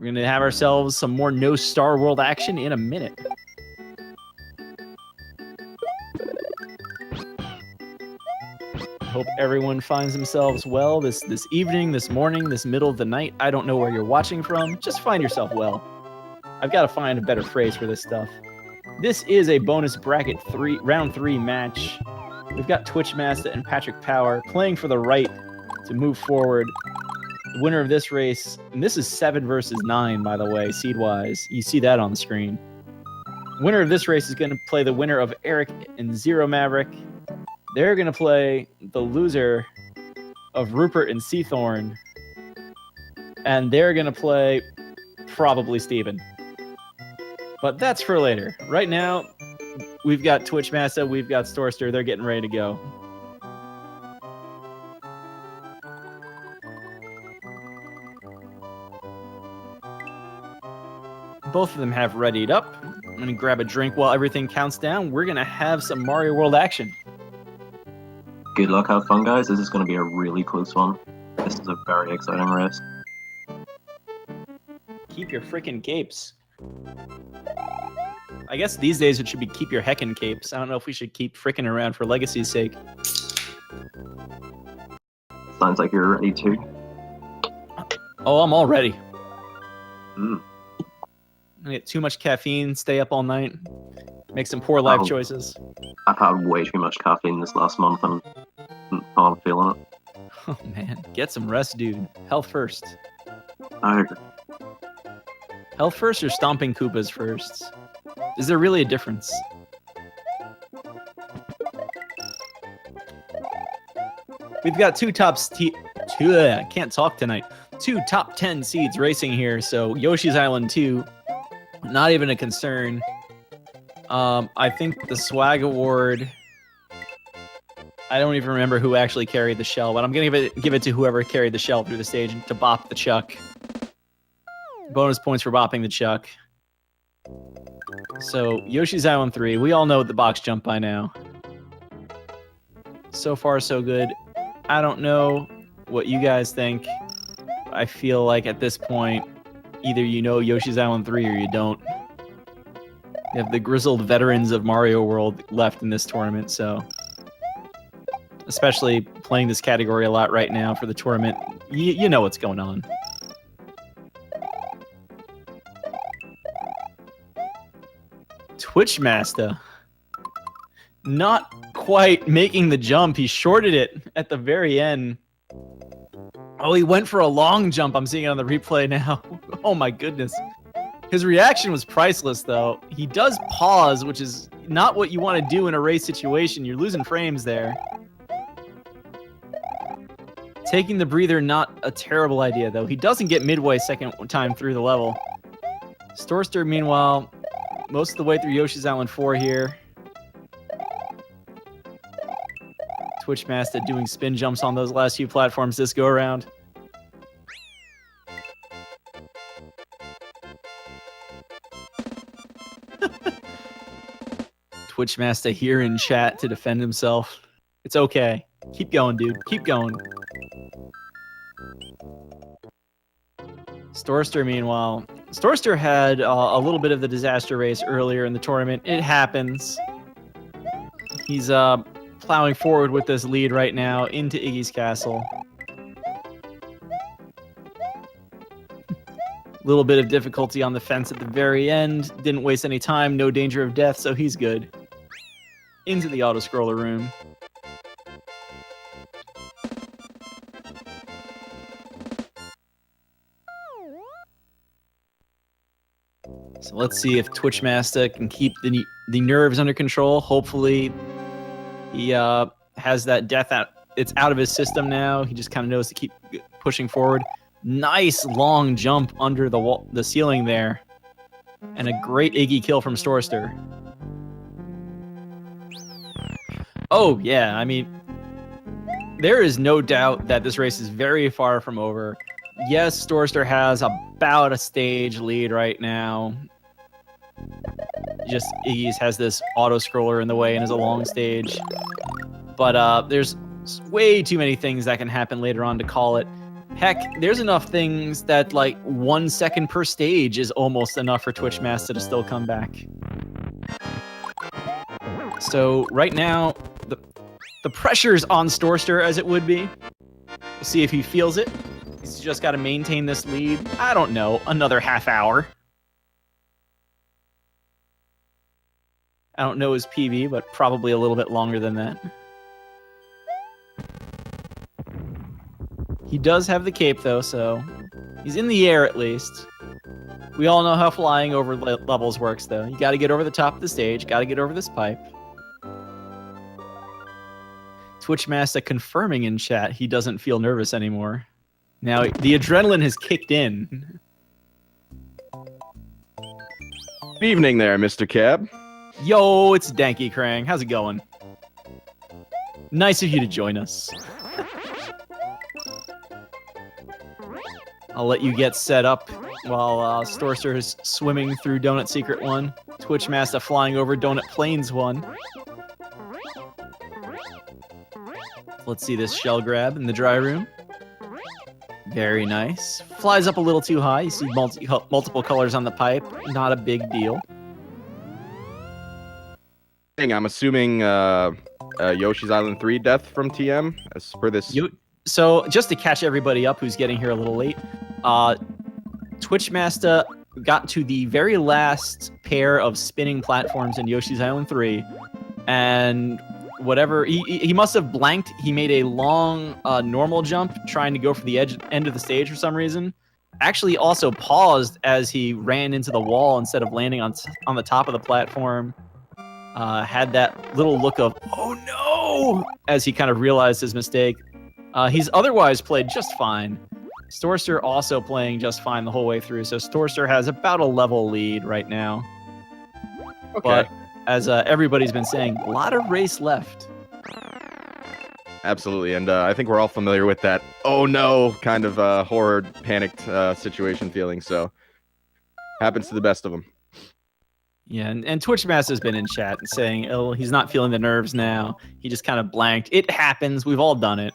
We're going to have ourselves some more no Starworld action in a minute. Hope everyone finds themselves well this evening, this morning, this middle of the night. I don't know where you're watching from. Just find yourself well. I've got to find a better phrase for this stuff. This is a bonus bracket round 3 match. We've got TwitchMasta and Patrick Power playing for the right to move forward. The winner of this race, and this is 7 versus 9, by the way, seed-wise. You see that on the screen. The winner of this race is going to play the winner of Eric and Zero Maverick. They're going to play the loser of Rupert and Seathorn. And they're going to play probably Steven. But that's for later. Right now, we've got TwitchMasta, we've got Storster. They're getting ready to go. Both of them have readied up. I'm going to grab a drink while everything counts down. We're going to have some Mario World action. Good luck, have fun, guys. This is going to be a really close one. This is a very exciting race. Keep your frickin' capes. I guess these days it should be keep your heckin' capes. I don't know if we should keep frickin' around for legacy's sake. Sounds like you're ready too. Oh, I'm all ready. Mm. I get too much caffeine, stay up all night, make some poor life choices. I've had way too much caffeine this last month and I'm feeling it. Oh man, get some rest, dude. Health first. I agree. Health first or stomping Koopas first? Is there really a difference? We've got two top I can't talk tonight. 2 top 10 seeds racing here, so Yoshi's Island 2, not even a concern. I think the swag award, I don't even remember who actually carried the shell, but I'm gonna give it to whoever carried the shell through the stage to bop the chuck. Bonus points for bopping the chuck. So Yoshi's Island 3, we all know the box jump by now. So far so good. I don't know what you guys think. I feel like at this point, either you know Yoshi's Island 3 or you don't. You have the grizzled veterans of Mario World left in this tournament, so... Especially playing this category a lot right now for the tournament. You know what's going on. TwitchMasta. Not quite making the jump. He shorted it at the very end. Oh, he went for a long jump. I'm seeing it on the replay now. Oh my goodness. His reaction was priceless, though. He does pause, which is not what you want to do in a race situation. You're losing frames there. Taking the breather, not a terrible idea, though. He doesn't get midway second time through the level. Storster, meanwhile, most of the way through Yoshi's Island 4 here. TwitchMasta doing spin jumps on those last few platforms this go around. TwitchMasta here in chat to defend himself. It's okay. Keep going, dude. Keep going. Storster, meanwhile. Storster had a little bit of the disaster race earlier in the tournament. It happens. He's plowing forward with this lead right now into Iggy's Castle. Little bit of difficulty on the fence at the very end. Didn't waste any time. No danger of death, so he's good. Into the auto-scroller room. So let's see if TwitchMasta can keep the nerves under control. Hopefully, he has that death out. It's out of his system now. He just kind of knows to keep pushing forward. Nice long jump under the ceiling there, and a great Iggy kill from Storster. Oh yeah, I mean, there is no doubt that this race is very far from over. Yes, Storster has about a stage lead right now. Just Iggy's has this auto-scroller in the way and is a long stage. But there's way too many things that can happen later on to call it. Heck, there's enough things that like 1 second per stage is almost enough for TwitchMasta to still come back. So right now, the pressure's on Storster as it would be. We'll see if he feels it. He's just got to maintain this lead. I don't know, another half hour. I don't know his PB, but probably a little bit longer than that. He does have the cape, though, so he's in the air at least. We all know how flying over levels works, though. You got to get over the top of the stage, got to get over this pipe. TwitchMasta confirming in chat he doesn't feel nervous anymore. Now, the adrenaline has kicked in. Good evening there, Mr. Cab. Yo, it's Danky Krang. How's it going? Nice of you to join us. I'll let you get set up while Storster is swimming through Donut Secret 1. TwitchMasta flying over Donut Plains 1. Let's see this shell grab in the dry room. Very nice. Flies up a little too high. You see multiple colors on the pipe. Not a big deal. I'm assuming Yoshi's Island 3 death from TM as per this. So just to catch everybody up who's getting here a little late, TwitchMasta got to the very last pair of spinning platforms in Yoshi's Island 3, and whatever he must have blanked. He made a long normal jump trying to go for the end of the stage for some reason. Actually also paused as he ran into the wall instead of landing on the top of the platform. Had that little look of, oh no, as he kind of realized his mistake. He's otherwise played just fine. Storster also playing just fine the whole way through. So Storster has about a level lead right now. Okay. But as everybody's been saying, a lot of race left. Absolutely, and I think we're all familiar with that oh no kind of horror panicked situation feeling, so happens to the best of them. Yeah, and TwitchMasta has been in chat and saying, oh, he's not feeling the nerves now. He just kind of blanked. It happens. We've all done it.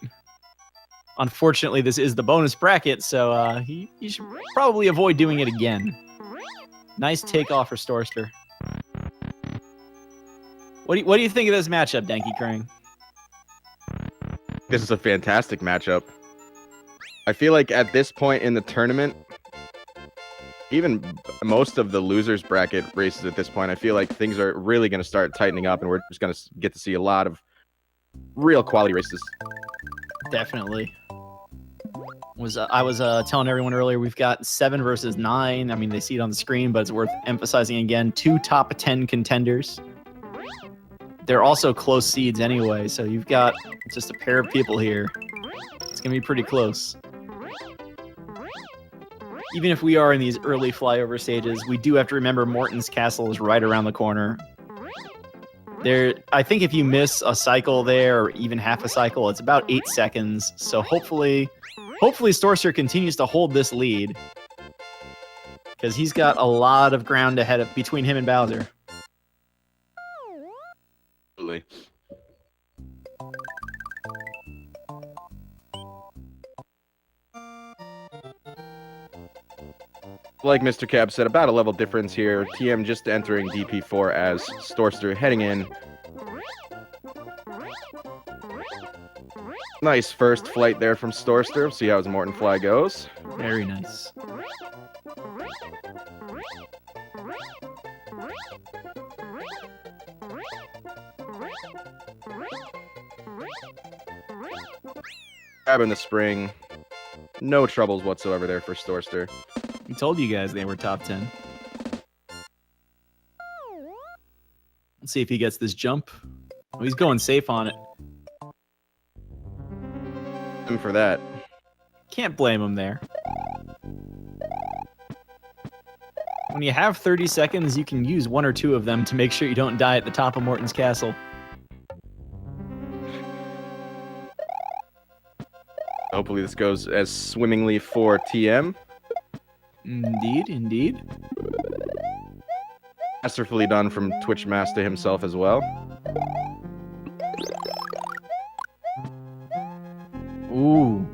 Unfortunately, this is the bonus bracket, so he should probably avoid doing it again. Nice takeoff for Storster. What do you think of this matchup, Danky Krang? This is a fantastic matchup. I feel like at this point in the tournament, even most of the losers bracket races at this point, I feel like things are really going to start tightening up, and we're just going to get to see a lot of real quality races. Definitely. I was telling everyone earlier, we've got 7 versus 9. I mean, they see it on the screen, but it's worth emphasizing again. 2 top 10 contenders. They're also close seeds anyway, so you've got just a pair of people here. It's going to be pretty close. Even if we are in these early flyover stages, we do have to remember Morton's Castle is right around the corner. I think if you miss a cycle there, or even half a cycle, it's about 8 seconds. So hopefully Storster continues to hold this lead, because he's got a lot of ground ahead between him and Bowser. Absolutely. Like Mr. Cab said, about a level difference here. TM just entering DP4 as Storster heading in. Nice first flight there from Storster. See how his Morton fly goes. Very nice. Grabbing the spring. No troubles whatsoever there for Storster. We told you guys they were top 10. Let's see if he gets this jump. Oh, he's going safe on it. And for that. Can't blame him there. When you have 30 seconds, you can use 1 or 2 of them to make sure you don't die at the top of Morton's Castle. Hopefully this goes as swimmingly for TM. Indeed, indeed. Masterfully done from TwitchMasta himself as well. Ooh.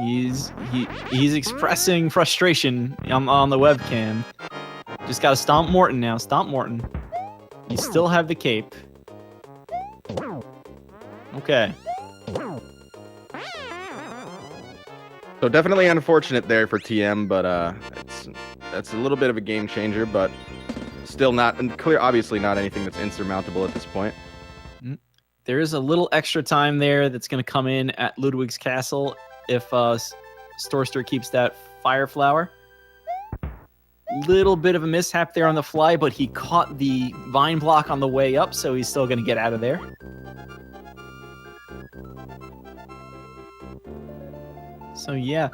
He's expressing frustration on the webcam. Just gotta stomp Morton now. Stomp Morton. You still have the cape. Okay. So definitely unfortunate there for TM, but that's a little bit of a game changer, but still not clear. Obviously, not anything that's insurmountable at this point. There is a little extra time there that's going to come in at Ludwig's castle if Storster keeps that fire flower. Little bit of a mishap there on the fly, but he caught the vine block on the way up, so he's still going to get out of there. So yeah,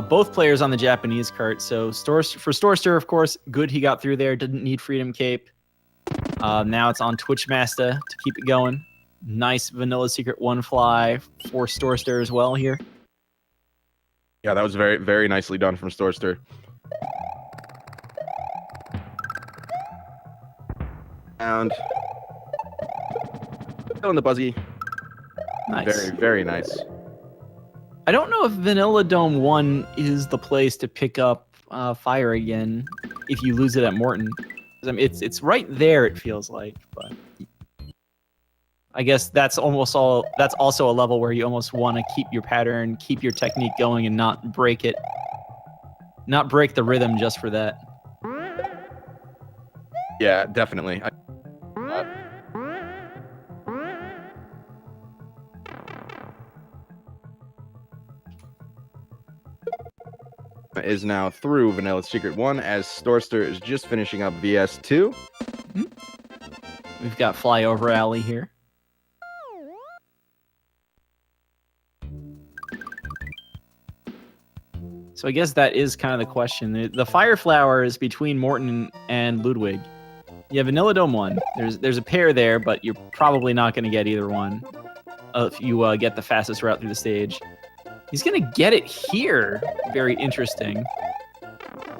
both players on the Japanese cart. So for Storster, of course, good he got through there. Didn't need Freedom Cape. Now it's on TwitchMasta to keep it going. Nice vanilla secret one fly for Storster as well here. Yeah, that was very, very nicely done from Storster. And on the buzzy. Nice. Very, very nice. I don't know if Vanilla Dome 1 is the place to pick up fire again if you lose it at Morton. I mean, it's right there, it feels like, but I guess that's also a level where you almost want to keep your pattern, keep your technique going, and not break it. Not break the rhythm just for that. Yeah, definitely. Is now through Vanilla Secret 1 as Storster is just finishing up VS2. We've got Flyover Alley here. So I guess that is kind of the question. The Fire Flower is between Morton and Ludwig. You have Vanilla Dome 1. There's a pair there, but you're probably not going to get either one if you get the fastest route through the stage. He's going to get it here. Very interesting.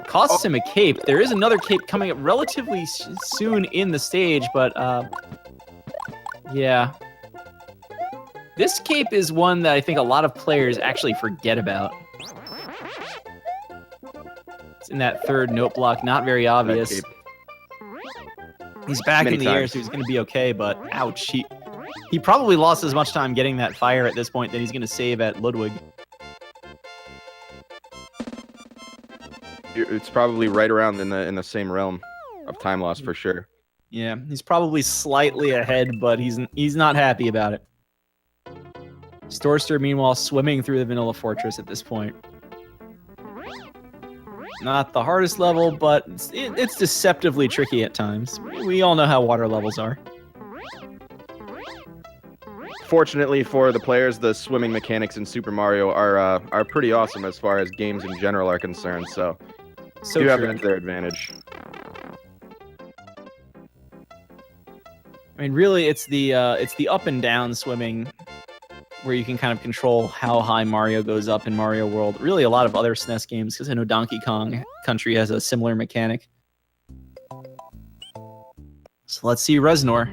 Costs him a cape. There is another cape coming up relatively soon in the stage, but yeah. This cape is one that I think a lot of players actually forget about. It's in that third note block, not very obvious. He's back in the air, so he's going to be okay, but ouch. He probably lost as much time getting that fire at this point that he's going to save at Ludwig. It's probably right around in the same realm of time loss for sure. Yeah, he's probably slightly ahead, but he's not happy about it. Storster, meanwhile, swimming through the Vanilla Fortress at this point. Not the hardest level, but it's deceptively tricky at times. We all know how water levels are. Fortunately for the players, the swimming mechanics in Super Mario are pretty awesome as far as games in general are concerned. So do have that to their advantage. I mean, really, it's the up and down swimming where you can kind of control how high Mario goes up in Mario World. Really, a lot of other SNES games, because I know Donkey Kong Country has a similar mechanic. So let's see Reznor.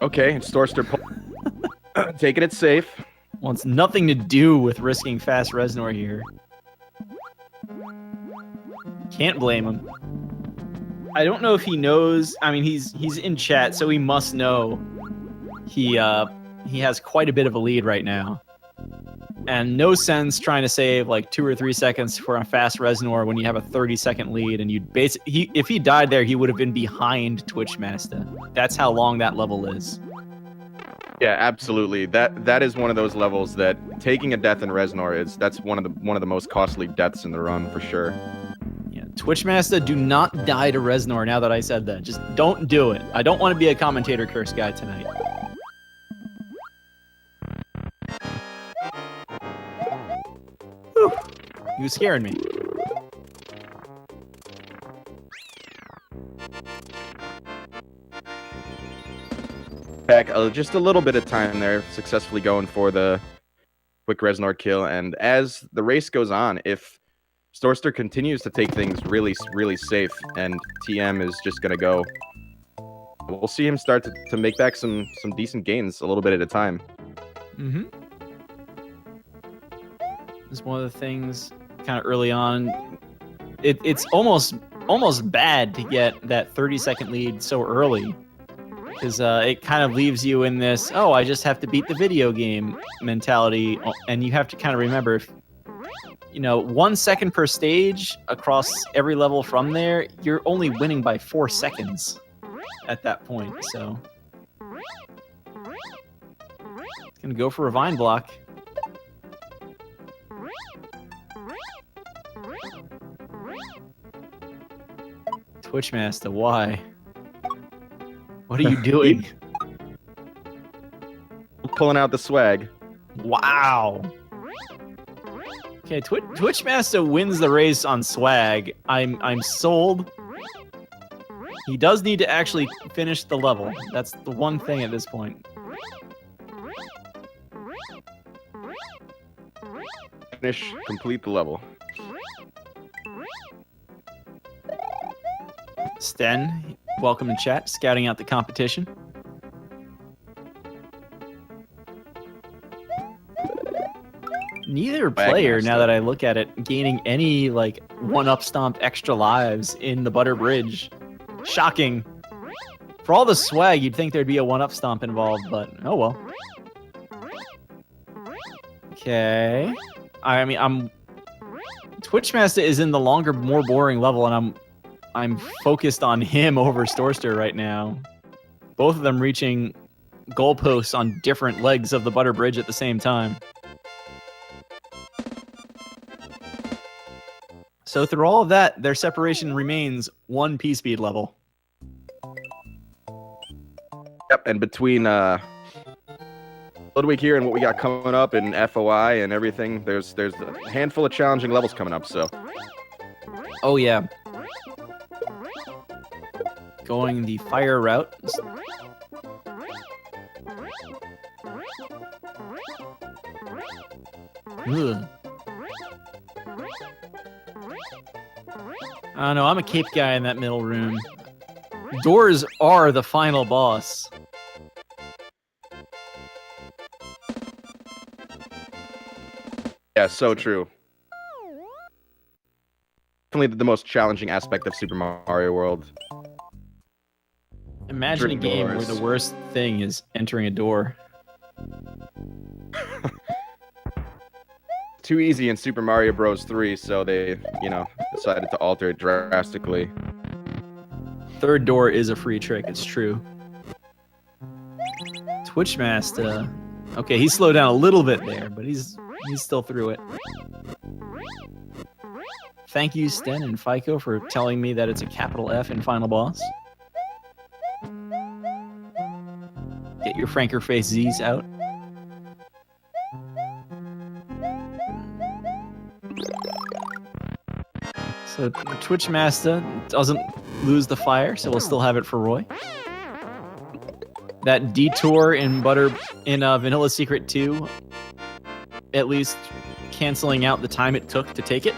Okay, Storster taking it safe. Wants nothing to do with risking fast Reznor here. Can't blame him. I don't know if he knows. I mean, he's in chat, so he must know. He has quite a bit of a lead right now. And no sense trying to save like 2 or 3 seconds for a fast Reznor when you have a 30-second lead, and if he died there, he would have been behind TwitchMasta. That's how long that level is. Yeah, absolutely. That is one of those levels that taking a death in Reznor that's one of the most costly deaths in the run for sure. Yeah, TwitchMasta, do not die to Reznor. Now that I said that, just don't do it. I don't want to be a commentator curse guy tonight. Whew. He was scaring me. Back just a little bit of time there, successfully going for the quick Reznor kill. And as the race goes on, if Storster continues to take things really, really safe and TM is just going to go, we'll see him start to make back some decent gains a little bit at a time. Mm-hmm. is one of the things kind of early on. It's almost bad to get that 30-second lead so early, because it kind of leaves you in this, oh, I just have to beat the video game mentality, and you have to kind of remember, if, 1 second per stage across every level from there, you're only winning by 4 seconds at that point, so. It's gonna go for a vine block. TwitchMasta, why? What are you doing? Pulling out the swag. Wow. Okay, TwitchMasta wins the race on swag. I'm sold. He does need to actually finish the level. That's the one thing at this point. Complete the level. Sten, welcome to chat, scouting out the competition. Neither player, now that I look at it, gaining any, like, one-up stomp extra lives in the Butter Bridge. Shocking. For all the swag, you'd think there'd be a one-up stomp involved, but oh well. Okay. I mean, TwitchMasta is in the longer, more boring level, and I'm focused on him over Storster right now. Both of them reaching goalposts on different legs of the Butter Bridge at the same time. So through all of that, their separation remains 1 P-speed level. Yep, and between Ludwig here and what we got coming up in FOI and everything, there's a handful of challenging levels coming up, so. Oh yeah. Going the fire route. Ugh. I don't know, I'm a cape guy in that middle room. Doors are the final boss. Yeah, so true. Definitely the most challenging aspect of Super Mario World. Imagine a game where the worst thing is entering a door. Too easy in Super Mario Bros. 3, so they, decided to alter it drastically. Third door is a free trick, it's true. TwitchMasta. Okay, he slowed down a little bit there, but he's still through it. Thank you, Sten and FICO, for telling me that it's a capital F in Final Boss. Get your Franker face Z's out. So TwitchMasta doesn't lose the fire, so we'll still have it for Roy. That detour in Vanilla Secret 2, at least canceling out the time it took to take it.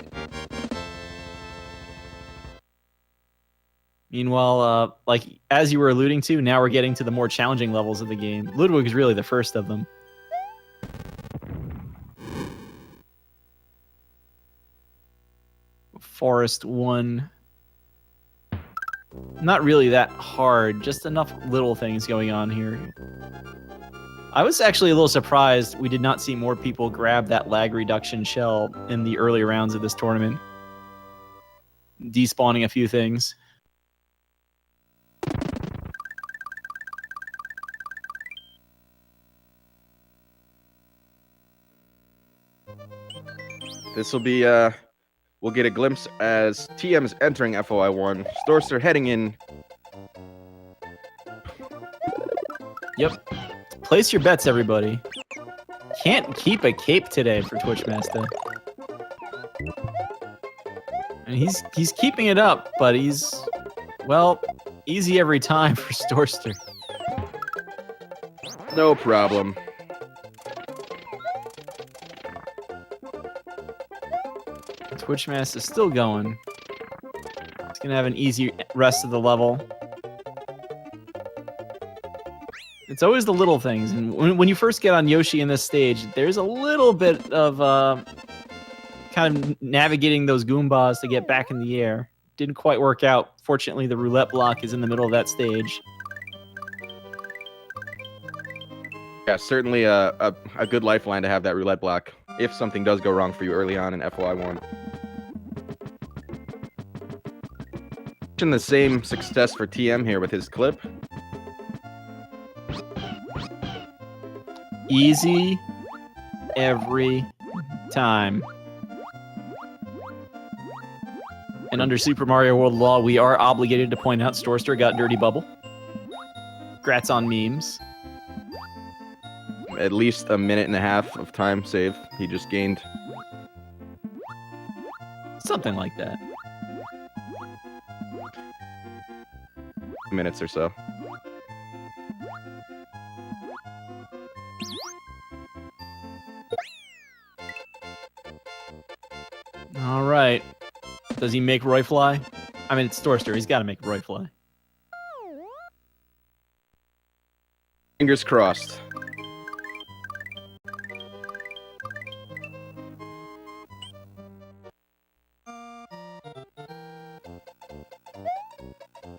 Meanwhile, like as you were alluding to, now we're getting to the more challenging levels of the game. Ludwig is really the first of them. Forest 1. Not really that hard, just enough little things going on here. I was actually a little surprised we did not see more people grab that lag reduction shell in the early rounds of this tournament. Despawning a few things. This will be, we'll get a glimpse as TM's entering FOI1. Storster heading in. Yep. Place your bets, everybody. Can't keep a cape today for TwitchMasta. And he's keeping it up, but he's, well, easy every time for Storster. No problem. TwitchMasta is still going. He's gonna have an easy rest of the level. It's always the little things, and when you first get on Yoshi in this stage, there's a little bit of kind of navigating those Goombas to get back in the air. Didn't quite work out. Fortunately, the roulette block is in the middle of that stage. Yeah, certainly a good lifeline to have that roulette block if something does go wrong for you early on in FY1. The same success for TM here with his clip. Easy every time. And under Super Mario World law, we are obligated to point out Storster got Dirty Bubble. Grats on memes. At least a minute and a half of time save he just gained. Something like that. Minutes or so. All right. Does he make Roy fly? I mean, it's Storster. He's got to make Roy fly. Fingers crossed.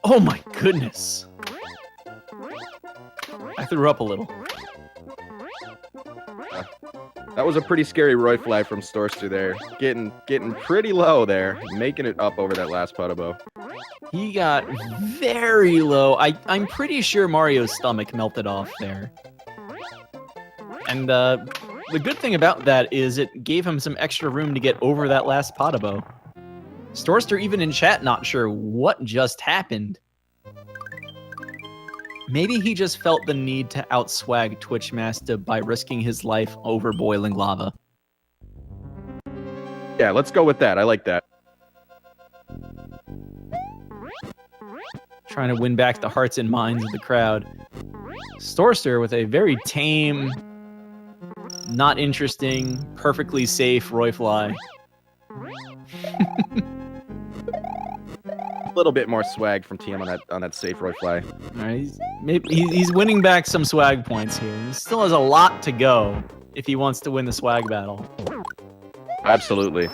Oh my goodness. I threw up a little. That was a pretty scary Roy fly from Storster there. Getting pretty low there, making it up over that last Putabo. He got very low. I'm pretty sure Mario's stomach melted off there. And the good thing about that is it gave him some extra room to get over that last Putabo. Storster, even in chat, not sure what just happened. Maybe he just felt the need to outswag TwitchMasta by risking his life over boiling lava. Yeah, let's go with that. I like that. Trying to win back the hearts and minds of the crowd. Storster with a very tame, not interesting, perfectly safe Roy fly. A little bit more swag from TM on that safe Roy fly. All right, he's winning back some swag points here. He still has a lot to go if he wants to win the swag battle. Absolutely.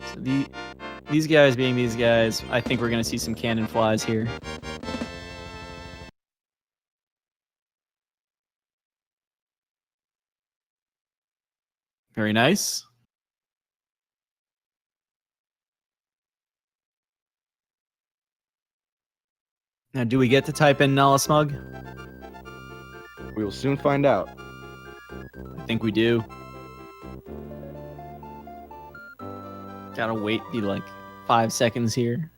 So these guys being these guys, I think we're going to see some cannon flies here. Very nice. Now, do we get to type in Nala Smug? We will soon find out. I think we do. Gotta wait the like 5 seconds here.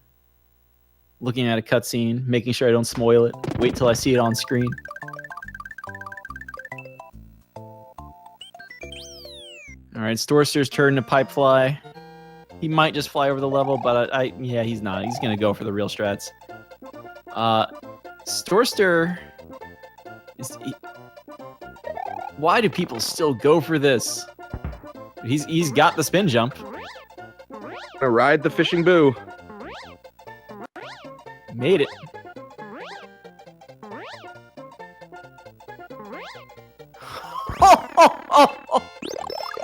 Looking at a cutscene, making sure I don't spoil it. Wait till I see it on screen. Alright, Storster's turn to pipe fly. He might just fly over the level, but yeah, he's not. He's gonna go for the real strats. Storster why do people still go for this? He's got the spin jump. Gonna ride the fishing boo. Made it.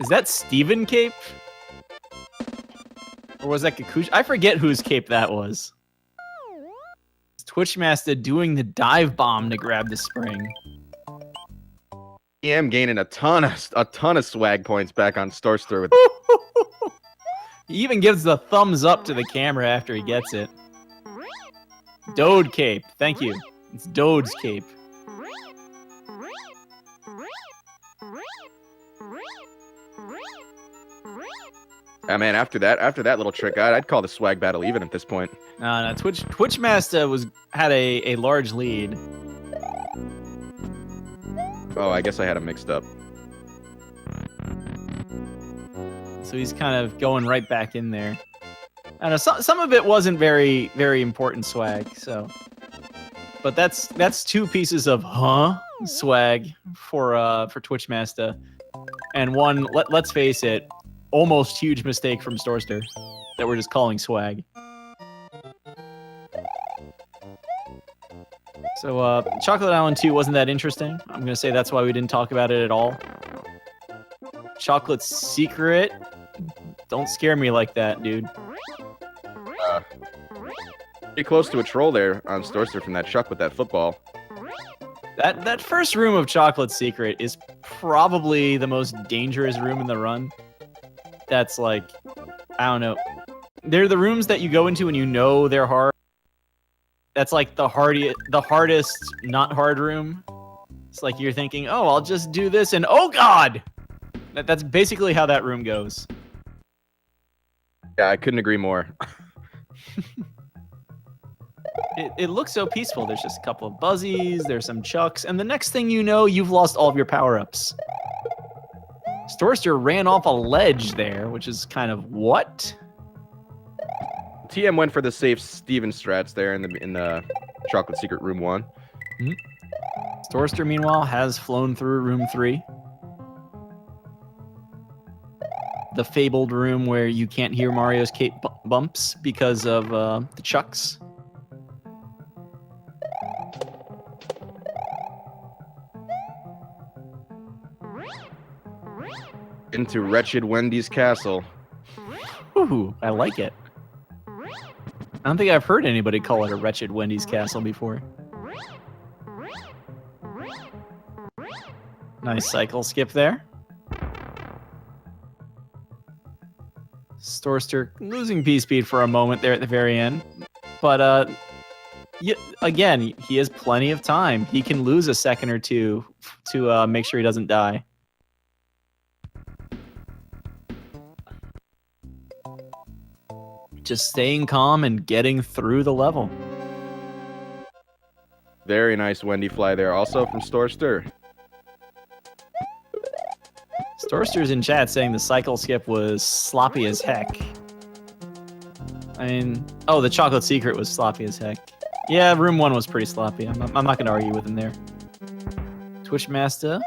Is that Steven cape? Or was that Kakushi? I forget whose cape that was. TwitchMasta doing the dive bomb to grab the spring. TM gaining a ton of swag points back on Storster with. He even gives the thumbs up to the camera after he gets it. Dode cape. Thank you. It's Dode's cape. Yeah, man, after that little trick, I'd call the swag battle even at this point. No, TwitchMasta had a large lead. Oh, I guess I had them mixed up. So he's kind of going right back in there. I know some of it wasn't very, very important swag, so. But that's 2 pieces of swag for TwitchMasta. And one, let's face it, almost huge mistake from Storster that we're just calling swag. So Chocolate Island 2 wasn't that interesting. I'm going to say that's why we didn't talk about it at all. Chocolate secret. Don't scare me like that, dude. Pretty close to a troll there on Storster from that chuck with that football. That first room of Chocolate Secret is probably the most dangerous room in the run. That's like, I don't know. They're the rooms that you go into and you know they're hard. That's like the hardest not hard room. It's like you're thinking, oh, I'll just do this, and oh god! That's basically how that room goes. Yeah, I couldn't agree more. It looks so peaceful. There's just a couple of buzzies, there's some chucks, and the next thing you know, you've lost all of your power-ups. Storster ran off a ledge there, which is kind of what? TM went for the safe Steven strats there in the Chocolate Secret Room 1. Mm-hmm. Storster, meanwhile, has flown through Room 3. The fabled room where you can't hear Mario's cape bumps because of the chucks. Into Wretched Wendy's castle. Ooh, I like it. I don't think I've heard anybody call it a Wretched Wendy's castle before. Nice cycle skip there. Storster losing P-Speed for a moment there at the very end. But, again, he has plenty of time. He can lose a second or two to make sure he doesn't die. Just staying calm and getting through the level. Very nice Wendy fly there, also from Storster. Storster's in chat saying the cycle skip was sloppy as heck. I mean, oh, the Chocolate Secret was sloppy as heck. Yeah, Room 1 was pretty sloppy. I'm not going to argue with him there. TwitchMasta.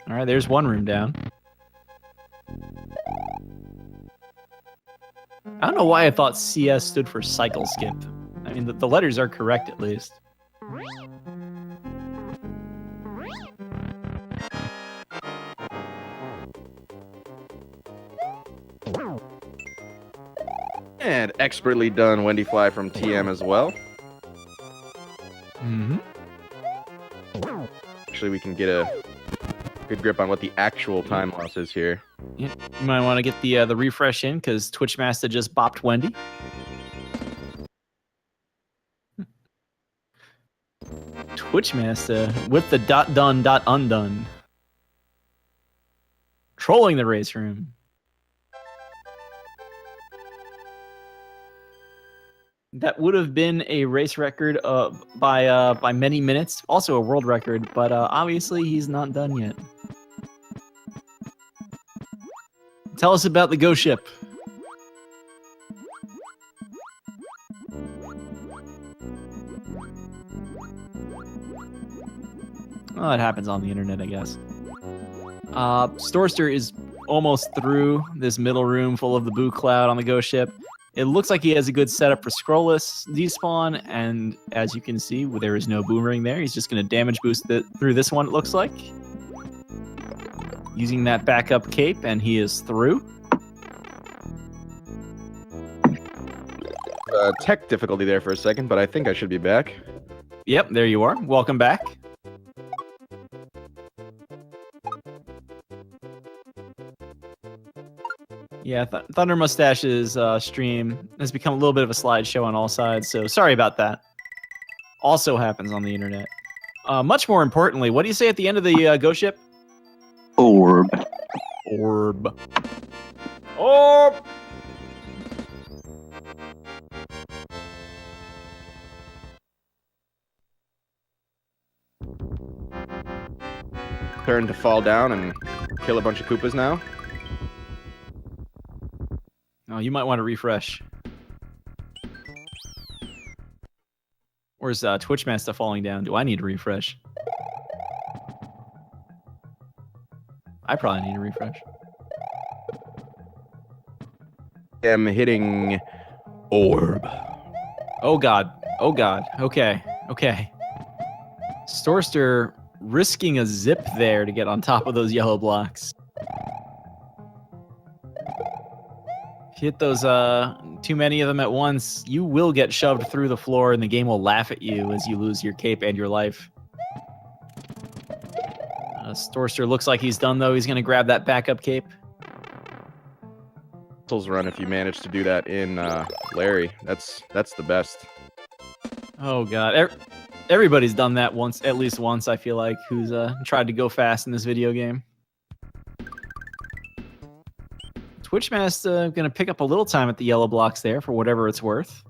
All right, there's one room down. I don't know why I thought CS stood for cycle skip. I mean, the letters are correct at least. And expertly done Wendy fly from TM as well. Mm-hmm. Actually, we can get a good grip on what the actual time loss is here. Yeah, you might want to get the refresh in because TwitchMasta just bopped Wendy. TwitchMasta with the undone. Trolling the race room. That would have been a race record by many minutes, also a world record, but obviously he's not done yet. Tell us about the ghost ship. Well, it happens on the internet, I guess. Storster is almost through this middle room full of the boo cloud on the ghost ship. It looks like he has a good setup for scrollless despawn, and as you can see, there is no boomerang there. He's just going to damage boost through this one, it looks like. Using that backup cape, and he is through. Tech difficulty there for a second, but I think I should be back. Yep, there you are. Welcome back. Yeah, Thunder Mustache's stream has become a little bit of a slideshow on all sides, so sorry about that. Also happens on the internet. Much more importantly, what do you say at the end of the ghost ship? Orb. Orb. Orb! Turn to fall down and kill a bunch of Koopas now. Oh, you might want to refresh. Where's TwitchMasta falling down? Do I need to refresh? I probably need to refresh. I'm hitting orb. Oh god. Oh god. Okay. Okay. Storster risking a zip there to get on top of those yellow blocks. If you hit those too many of them at once, you will get shoved through the floor and the game will laugh at you as you lose your cape and your life. Storster looks like he's done, though. He's going to grab that backup cape. Run if you manage to do that in Larry. That's the best. Oh, God. Everybody's done that once, at least once, I feel like, who's tried to go fast in this video game. TwitchMasta going to pick up a little time at the yellow blocks there for whatever it's worth.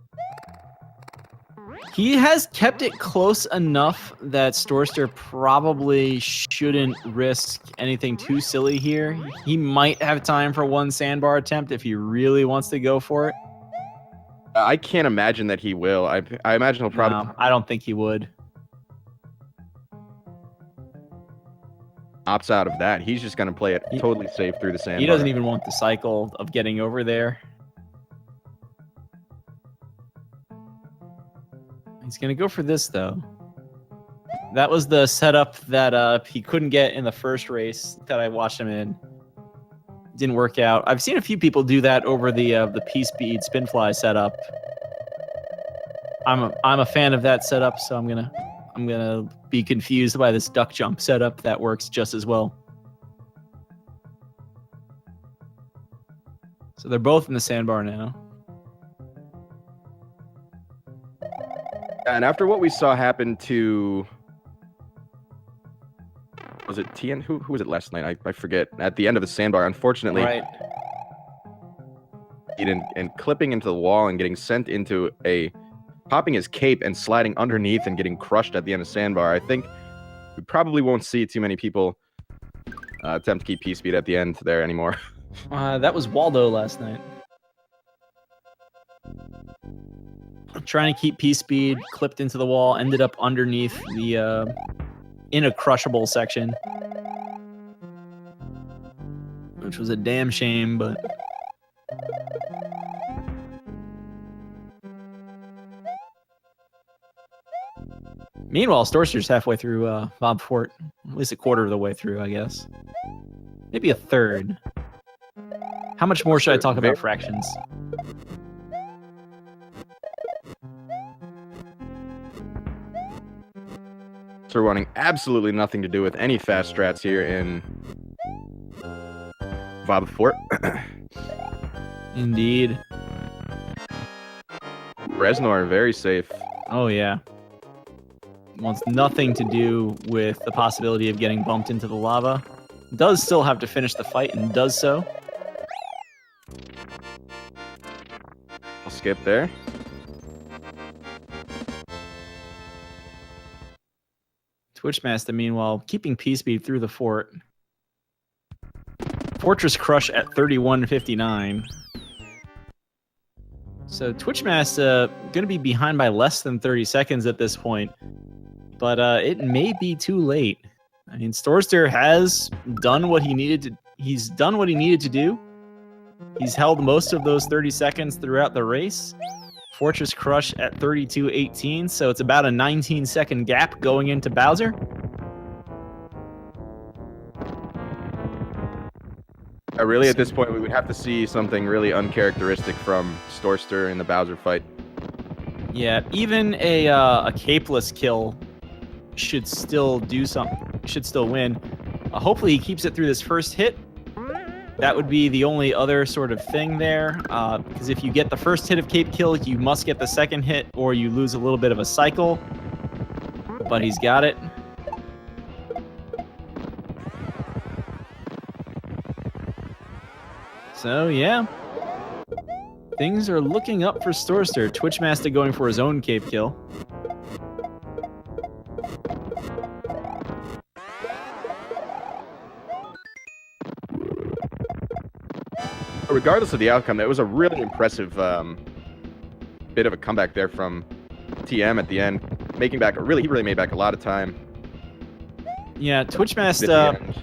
He has kept it close enough that Storster probably shouldn't risk anything too silly here. He might have time for one sandbar attempt if he really wants to go for it. I can't imagine that he will. I imagine he'll probably... No, I don't think he would. Opts out of that. He's just going to play it totally safe through the sandbar. He doesn't even want the cycle of getting over there. He's going to go for this, though. That was the setup that he couldn't get in the first race that I watched him in. Didn't work out. I've seen a few people do that over the P-Speed Spinfly setup. I'm a fan of that setup, so I'm gonna be confused by this duck jump setup that works just as well. So they're both in the sandbar now. And after what we saw happen to... Was it Tien? Who was it last night? I forget. At the end of the sandbar, unfortunately... Right. And clipping into the wall and getting sent into a... Popping his cape and sliding underneath and getting crushed at the end of sandbar. I think we probably won't see too many people attempt to keep P-Speed at the end there anymore. That was Waldo last night. Trying to keep P-Speed clipped into the wall, ended up underneath the in a crushable section, which was a damn shame, but meanwhile, Storster's halfway through Bob Fort, at least a quarter of the way through, I guess, maybe a third. How much more should I talk about fractions? So we're wanting absolutely nothing to do with any fast strats here in Bob Fort. Indeed. Reznor, very safe. Oh, yeah. Wants nothing to do with the possibility of getting bumped into the lava. Does still have to finish the fight and does so. I'll skip there. TwitchMasta, meanwhile, keeping P-Speed through the fort. Fortress Crush at 31.59. So TwitchMasta going to be behind by less than 30 seconds at this point. But it may be too late. I mean, Storster has done what he needed to. He's done what he needed to do. He's held most of those 30 seconds throughout the race. Fortress Crush at 32.18, so it's about a 19-second gap going into Bowser. Really, at this point, we would have to see something really uncharacteristic from Storster in the Bowser fight. Yeah, even a capeless kill should still do something. Should still win. Hopefully, he keeps it through this first hit. That would be the only other sort of thing there, because if you get the first hit of Cape Kill, you must get the second hit, or you lose a little bit of a cycle. But he's got it. So, yeah. Things are looking up for Storster. TwitchMasta going for his own Cape Kill. Regardless of the outcome, it was a really impressive bit of a comeback there from TM at the end, making back he really made back a lot of time. Yeah, TwitchMasta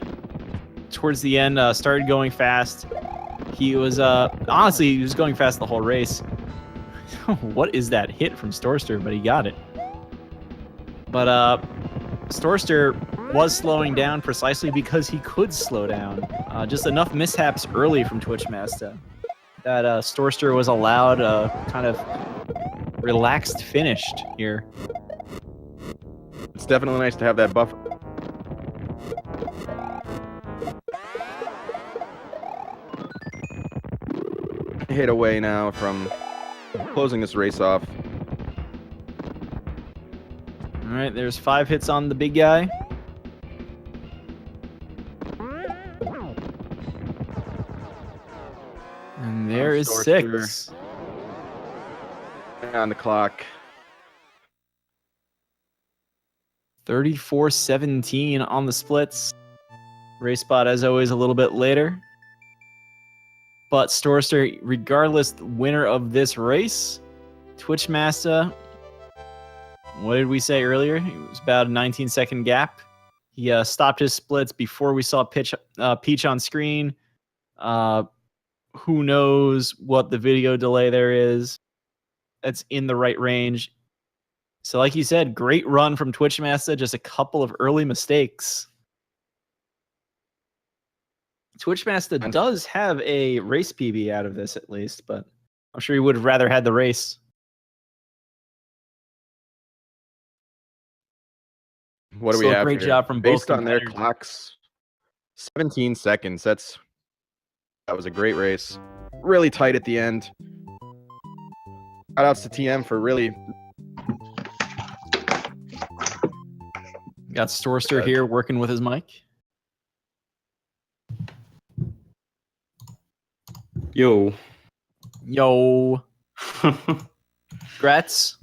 towards the end started going fast. He was honestly he was going fast the whole race. What is that hit from Storster? But he got it. But Storster was slowing down precisely because he could slow down. Just enough mishaps early from TwitchMasta that Storster was allowed a kind of relaxed finished here. It's definitely nice to have that buffer. Hit away now from closing this race off. All right, there's 5 hits on the big guy. And there is Storster 6. On the clock. 34-17 on the splits. Race spot, as always, a little bit later. But Storster, regardless, winner of this race. TwitchMasta, what did we say earlier? It was about a 19-second gap. He stopped his splits before we saw Peach on screen. Who knows what the video delay there is? That's in the right range. So like you said, great run from TwitchMasta, just a couple of early mistakes. TwitchMasta does have a race PB out of this at least, but I'm sure he would have rather had the race. What do we Still a have great here? job from both Based on their competitors. clocks, 17 seconds. That was a great race. Really tight at the end. Shoutouts to TM for really. Got Storster here working with his mic. Yo. Yo. Congrats.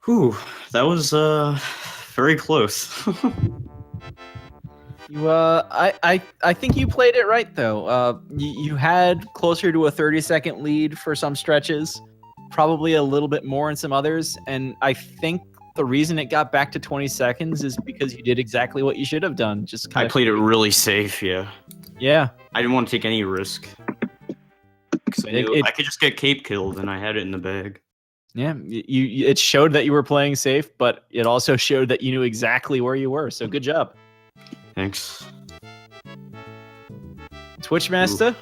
Whew, that was very close. I think you played it right though. You had closer to a 30-second lead for some stretches, probably a little bit more in some others, and I think the reason it got back to 20 seconds is because you did exactly what you should have done. Just kind I played it really safe, yeah. Yeah. I didn't want to take any risk. Because I knew I could just get cape killed, and I had it in the bag. Yeah, it showed that you were playing safe, but it also showed that you knew exactly where you were. So good job. Thanks. TwitchMasta,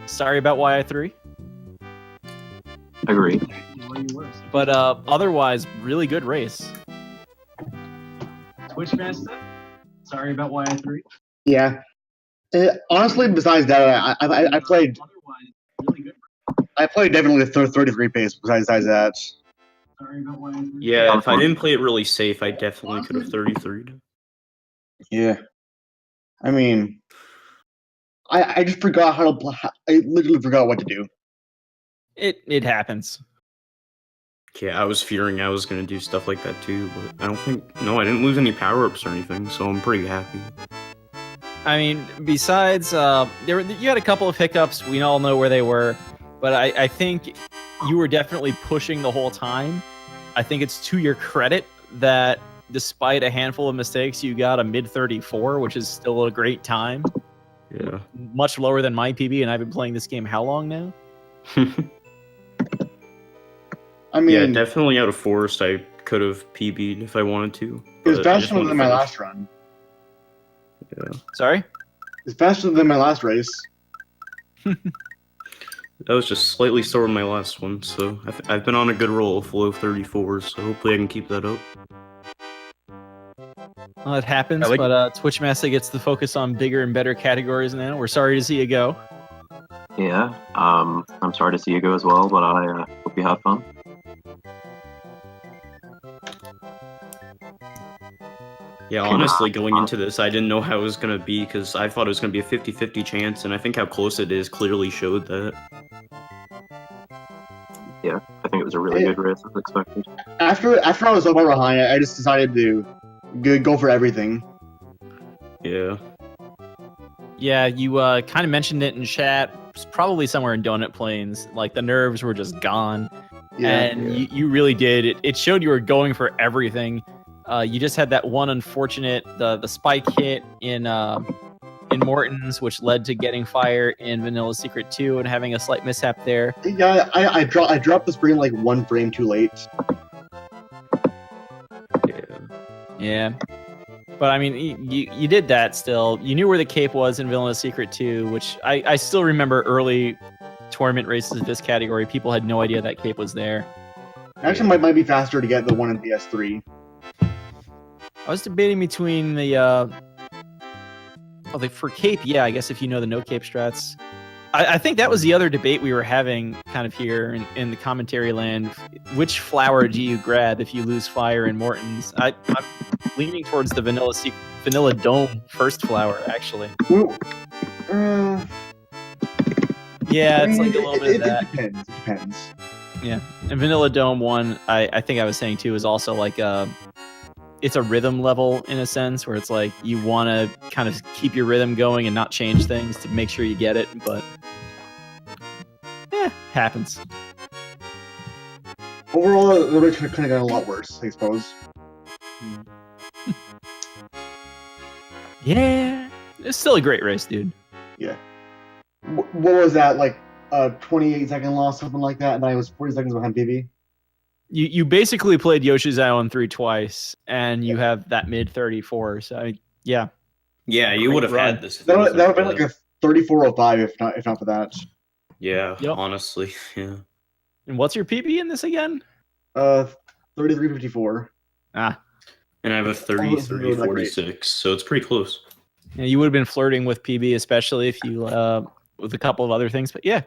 sorry about YI3. Agreed. But otherwise, really good race. TwitchMasta, sorry about YI3. Yeah. Honestly, besides that, I played. I played definitely the 33 pace. Besides that. Yeah, if I didn't play it really safe, I definitely could have 33'd. Yeah. I mean, I just forgot how to play. I literally forgot what to do. It happens. Yeah, I was fearing I was gonna do stuff like that too, but I don't think. No, I didn't lose any power-ups or anything, so I'm pretty happy. I mean, besides, you had a couple of hiccups. We all know where they were, but I think you were definitely pushing the whole time. I think it's to your credit that despite a handful of mistakes, you got a mid-34, which is still a great time. Yeah. Much lower than my PB, and I've been playing this game how long now? I mean, yeah, definitely out of Forest, I could have PB'd if I wanted to. It was faster than my last run. Yeah. Sorry? It's faster than my last race. That was just slightly slower than my last one, so I've been on a good roll of low 34s, so hopefully I can keep that up. Well, it happens, but TwitchMasta gets the focus on bigger and better categories now. We're sorry to see you go. Yeah, I'm sorry to see you go as well, but I hope you have fun. Yeah, honestly, going into this, I didn't know how it was going to be, because I thought it was going to be a 50-50 chance, and I think how close it is clearly showed that. Yeah, I think it was a really good race as expected. After I was so far behind, I just decided to go for everything. Yeah. Yeah, you kind of mentioned it in chat. It's probably somewhere in Donut Plains. Like, the nerves were just gone. Yeah. And you really did. It showed you were going for everything. You just had that one unfortunate the spike hit in Morton's, which led to getting fire in Vanilla Secret 2 and having a slight mishap there. Yeah, I dropped the spring like one frame too late. Yeah. Yeah. But I mean, you did that still. You knew where the cape was in Vanilla Secret 2, which I still remember early tournament races of this category. People had no idea that cape was there. Actually, might be faster to get the one in PS3. I was debating between the for cape, yeah, I guess if you know the no cape strats. I think that was the other debate we were having kind of here in the commentary land. Which flower do you grab if you lose fire in Morton's? I'm leaning towards the Vanilla Dome first flower, actually. Ooh. Yeah, it's like a little bit of that. It depends. Yeah, and Vanilla Dome 1, I think I was saying too, is also like it's a rhythm level in a sense where it's like you want to kind of keep your rhythm going and not change things to make sure you get it, but happens. Overall, the race could have gotten a lot worse, I suppose. Yeah, it's still a great race, dude. Yeah. What was that, like a 28-second loss, something like that, and I was 40 seconds behind PB? You basically played Yoshi's Island 3 twice, and you have that mid 34. So yeah. Yeah, you would have had this. That would have been like a 34:05 if not for that. Yeah, Yep. honestly, yeah. And what's your PB in this again? 33:54. Ah. And I have a 33:46, so it's pretty close. Yeah, you would have been flirting with PB, especially if you with a couple of other things. But yeah,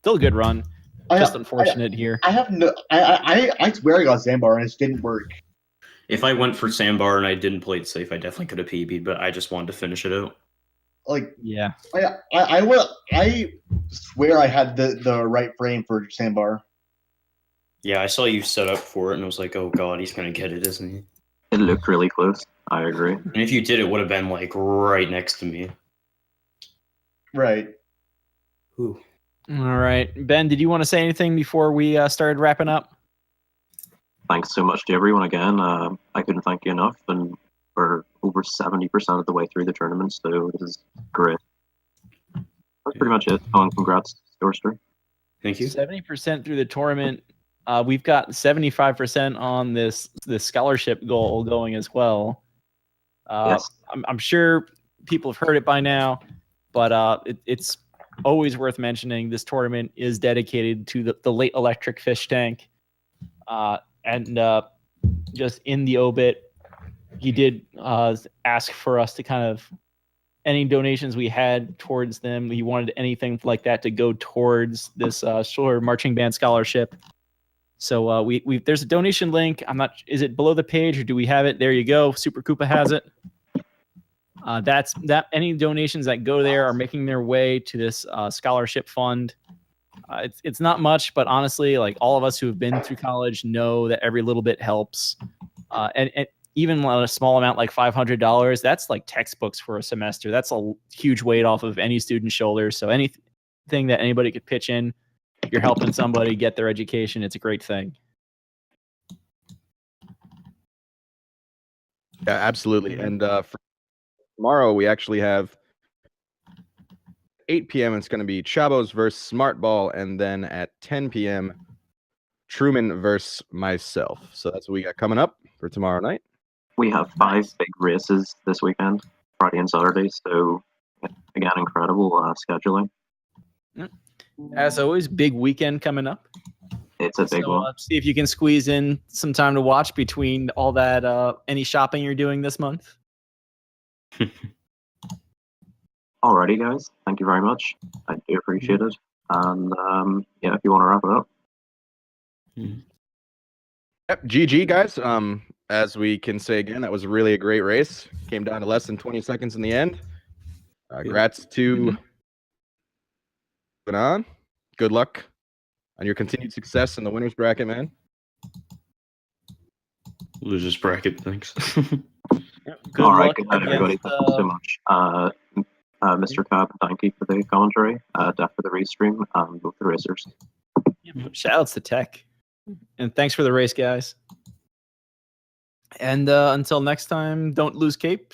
still a good run. Just unfortunate here. I swear I got Sandbar and it didn't work. If I went for Sandbar and I didn't play it safe, I definitely could have PB'd, but I just wanted to finish it out. Like, yeah, I swear I had the right frame for Sandbar. Yeah, I saw you set up for it and I was like, oh god, he's gonna get it, isn't he? It looked really close. I agree. And if you did, it would have been like right next to me. Right. Ooh. All right, Ben, did you want to say anything before we started wrapping up? Thanks so much to everyone again. I couldn't thank you enough, and we're over 70% of the way through the tournament, so this is great. That's pretty much it. Oh, and congrats, Storster. Thank you. 70% through the tournament. We've got 75% on this scholarship goal going as well. Yes. I'm sure people have heard it by now, but it's always worth mentioning. This tournament is dedicated to the late electric fish tank. And just in the obit, he did ask for us to kind of any donations we had towards them. He wanted anything like that to go towards this Shore Marching Band scholarship. So we there's a donation link. I'm not. Is it below the page or do we have it? There you go. Super Koopa has it. That's that. Any donations that go there are making their way to this scholarship fund. It's not much, but honestly, like all of us who have been through college know that every little bit helps. And even a small amount like $500, that's like textbooks for a semester. That's a huge weight off of any student's shoulders. So anything that anybody could pitch in, if you're helping somebody get their education, it's a great thing. Yeah, absolutely. And for tomorrow, we actually have 8 p.m. It's going to be Chabos versus Smart Ball, and then at 10 p.m. Truman versus myself. So that's what we got coming up for tomorrow night. We have 5 big races this weekend, Friday and Saturday. So again, incredible scheduling. As always, big weekend coming up. It's a big one. See if you can squeeze in some time to watch between all that any shopping you're doing this month. Alrighty, guys. Thank you very much. I do appreciate it. And yeah, if you want to wrap it up. Yep, GG, guys. As we can say again, that was really a great race. Came down to less than 20 seconds in the end. Congrats to on. Good luck on your continued success in the winner's bracket, man. Losers bracket, thanks. All right, good night, everybody. Thank you so much. Mr. Cobb, thank you for the commentary, Def for the restream, both the racers. Shout outs to Tech. And thanks for the race, guys. And until next time, don't lose cape.